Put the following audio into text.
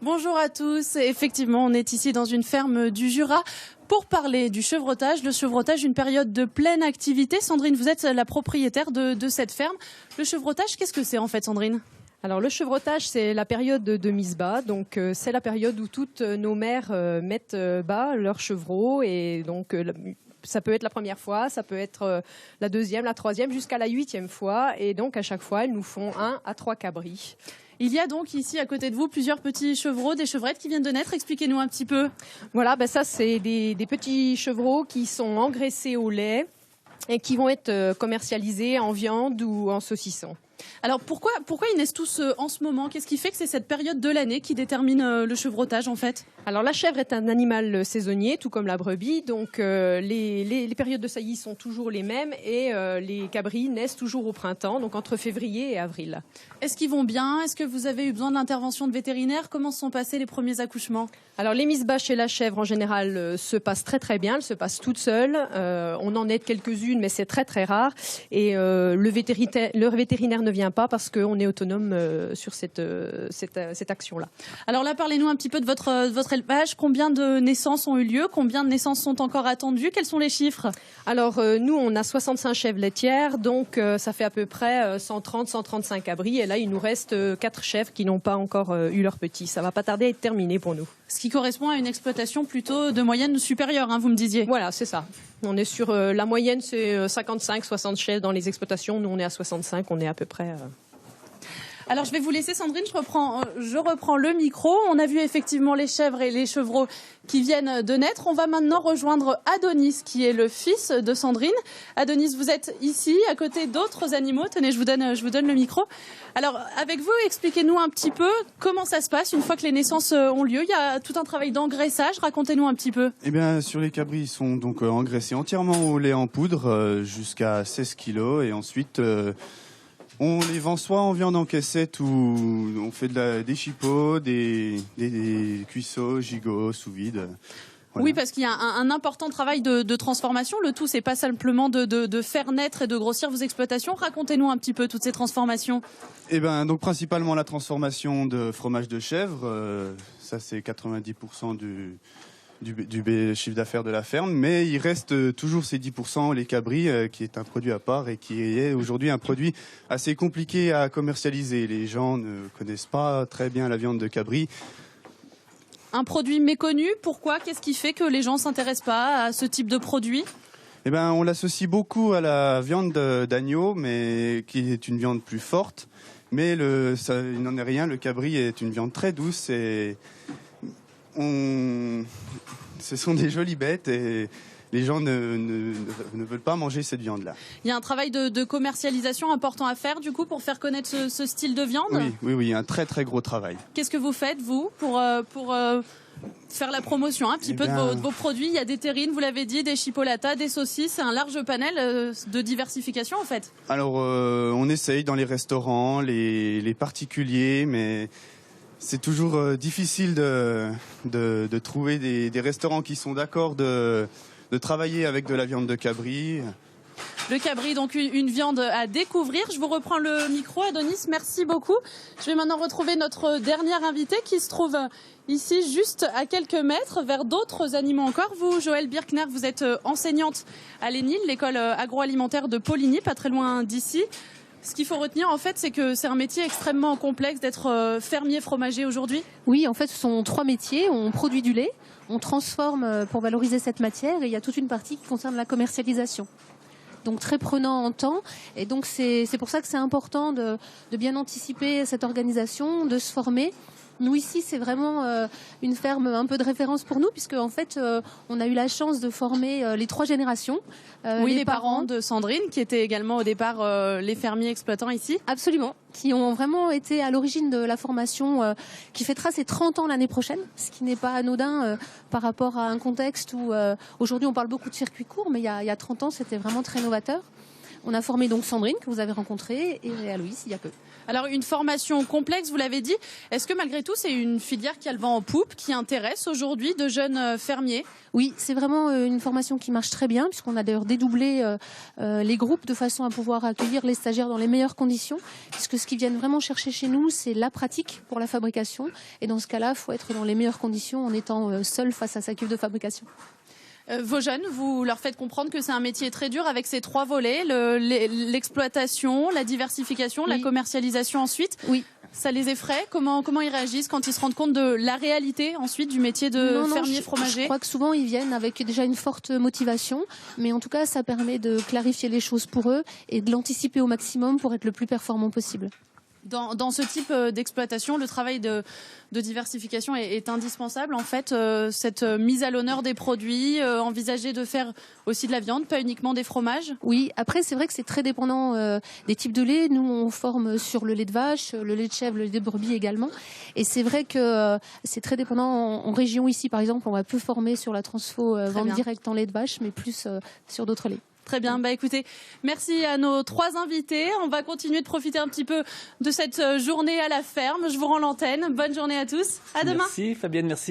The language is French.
Bonjour à tous. Effectivement, on est ici dans une ferme du Jura pour parler du chevrotage. Le chevrotage, une période de pleine activité. Sandrine, vous êtes la propriétaire de cette ferme. Le chevrotage, qu'est-ce que c'est en fait, Sandrine ? Alors le chevrotage, c'est la période de mise bas. Donc c'est la période où toutes nos mères mettent bas leurs chevreaux et donc ça peut être la première fois, ça peut être la deuxième, la troisième, jusqu'à la 8e fois. Et donc à chaque fois, elles nous font 1 à 3 cabris. Il y a donc ici à côté de vous plusieurs petits chevreaux, des chevrettes qui viennent de naître. Expliquez-nous un petit peu. Voilà, ça c'est des petits chevreaux qui sont engraissés au lait et qui vont être commercialisés en viande ou en saucisson. Alors pourquoi ils naissent tous en ce moment ? Qu'est-ce qui fait que c'est cette période de l'année qui détermine le chevrotage en fait ? Alors la chèvre est un animal saisonnier, tout comme la brebis, donc les périodes de saillie sont toujours les mêmes et les cabris naissent toujours au printemps, donc entre février et avril. Est-ce qu'ils vont bien ? Est-ce que vous avez eu besoin de l'intervention de vétérinaire ? Comment se sont passés les premiers accouchements ? Alors les mises bas chez la chèvre en général se passent très très bien, elles se passent toutes seules. On en aide quelques-unes, mais c'est très très rare. Et le vétérinaire ne vient pas parce qu'on est autonome sur cette action-là. Alors là, parlez-nous un petit peu de votre élevage. Combien de naissances ont eu lieu ? Combien de naissances sont encore attendues ? Quels sont les chiffres ? Alors nous, on a 65 chèvres laitières, donc ça fait à peu près 130-135 cabris. Et là, il nous reste 4 chèvres qui n'ont pas encore eu leurs petits. Ça va pas tarder à être terminé pour nous. Ce qui correspond à une exploitation plutôt de moyenne supérieure, vous me disiez. Voilà, c'est ça. On est sur la moyenne, c'est 55-60 chèvres dans les exploitations. Nous, on est à 65, on est à peu près... Alors je vais vous laisser Sandrine, je reprends le micro. On a vu effectivement les chèvres et les chevreaux qui viennent de naître. On va maintenant rejoindre Adonis qui est le fils de Sandrine. Adonis, vous êtes ici à côté d'autres animaux. Tenez, je vous donne le micro. Alors avec vous, expliquez-nous un petit peu comment ça se passe une fois que les naissances ont lieu. Il y a tout un travail d'engraissage. Racontez-nous un petit peu. Eh bien, sur les cabris, ils sont donc engraissés entièrement au lait en poudre jusqu'à 16 kilos et ensuite... on les vend soit en viande en caissette ou on fait des chipots, des cuisseaux, gigots, sous vide. Voilà. Oui, parce qu'il y a un important travail de transformation. Le tout, c'est pas simplement de faire naître et de grossir vos exploitations. Racontez-nous un petit peu toutes ces transformations. Eh ben, donc principalement la transformation de fromage de chèvre. Ça, c'est 90% du chiffre d'affaires de la ferme, mais il reste toujours ces 10% les cabris qui est un produit à part et qui est aujourd'hui un produit assez compliqué à commercialiser. Les gens ne connaissent pas très bien la viande de cabri. Un produit méconnu, pourquoi ? Qu'est-ce qui fait que les gens ne s'intéressent pas à ce type de produit ? Eh ben, on l'associe beaucoup à la viande d'agneau, mais qui est une viande plus forte. Mais il n'en est rien, le cabri est une viande très douce et ce sont des jolies bêtes et les gens ne veulent pas manger cette viande-là. Il y a un travail de commercialisation important à faire du coup pour faire connaître ce style de viande ? Oui, un très très gros travail. Qu'est-ce que vous faites vous pour faire la promotion un petit peu de vos produits ? Il y a des terrines, vous l'avez dit, des chipolatas, des saucisses, c'est un large panel de diversification en fait. Alors on essaye dans les restaurants, les particuliers, mais... c'est toujours difficile de trouver des restaurants qui sont d'accord de travailler avec de la viande de cabri. Le cabri, donc une viande à découvrir. Je vous reprends le micro, Adonis, merci beaucoup. Je vais maintenant retrouver notre dernière invitée qui se trouve ici, juste à quelques mètres, vers d'autres animaux encore. Vous, Joëlle Birkner, vous êtes enseignante à l'ENIL, l'école agroalimentaire de Poligny, pas très loin d'ici. Ce qu'il faut retenir, en fait, c'est que c'est un métier extrêmement complexe d'être fermier fromager aujourd'hui. Oui, en fait, ce sont 3 métiers. On produit du lait, on transforme pour valoriser cette matière et il y a toute une partie qui concerne la commercialisation. Donc très prenant en temps. Et donc c'est pour ça que c'est important de bien anticiper cette organisation, de se former. Nous ici, c'est vraiment une ferme un peu de référence pour nous, puisque en fait, on a eu la chance de former les 3 générations. Oui, les parents de Sandrine, qui étaient également au départ les fermiers exploitants ici. Absolument, qui ont vraiment été à l'origine de la formation qui fêtera ses 30 ans l'année prochaine, ce qui n'est pas anodin par rapport à un contexte où aujourd'hui on parle beaucoup de circuits courts, mais il y a 30 ans, c'était vraiment très novateur. On a formé donc Sandrine, que vous avez rencontrée, et Aloïs, il y a peu. Alors une formation complexe, vous l'avez dit. Est-ce que malgré tout, c'est une filière qui a le vent en poupe, qui intéresse aujourd'hui de jeunes fermiers? Oui, c'est vraiment une formation qui marche très bien, puisqu'on a d'ailleurs dédoublé les groupes de façon à pouvoir accueillir les stagiaires dans les meilleures conditions, puisque ce qu'ils viennent vraiment chercher chez nous, c'est la pratique pour la fabrication. Et dans ce cas-là, il faut être dans les meilleures conditions en étant seul face à sa cuve de fabrication. Vos jeunes, vous leur faites comprendre que c'est un métier très dur avec ces 3 volets, l'exploitation, la diversification, Oui. la commercialisation ensuite. Oui. Ça les effraie? Comment ils réagissent quand ils se rendent compte de la réalité ensuite du métier de fermier fromager? Je crois que souvent ils viennent avec déjà une forte motivation, mais en tout cas ça permet de clarifier les choses pour eux et de l'anticiper au maximum pour être le plus performant possible. Dans ce type d'exploitation, le travail de diversification est indispensable. En fait, cette mise à l'honneur des produits, envisager de faire aussi de la viande, pas uniquement des fromages. Oui, après c'est vrai que c'est très dépendant des types de lait. Nous on forme sur le lait de vache, le lait de chèvre, le lait de brebis également. Et c'est vrai que c'est très dépendant. En région ici par exemple, on va peu former sur la transfo vente directe en lait de vache, mais plus sur d'autres laits. Très bien, écoutez, merci à nos 3 invités. On va continuer de profiter un petit peu de cette journée à la ferme. Je vous rends l'antenne. Bonne journée à tous. À demain. Merci Fabienne, merci.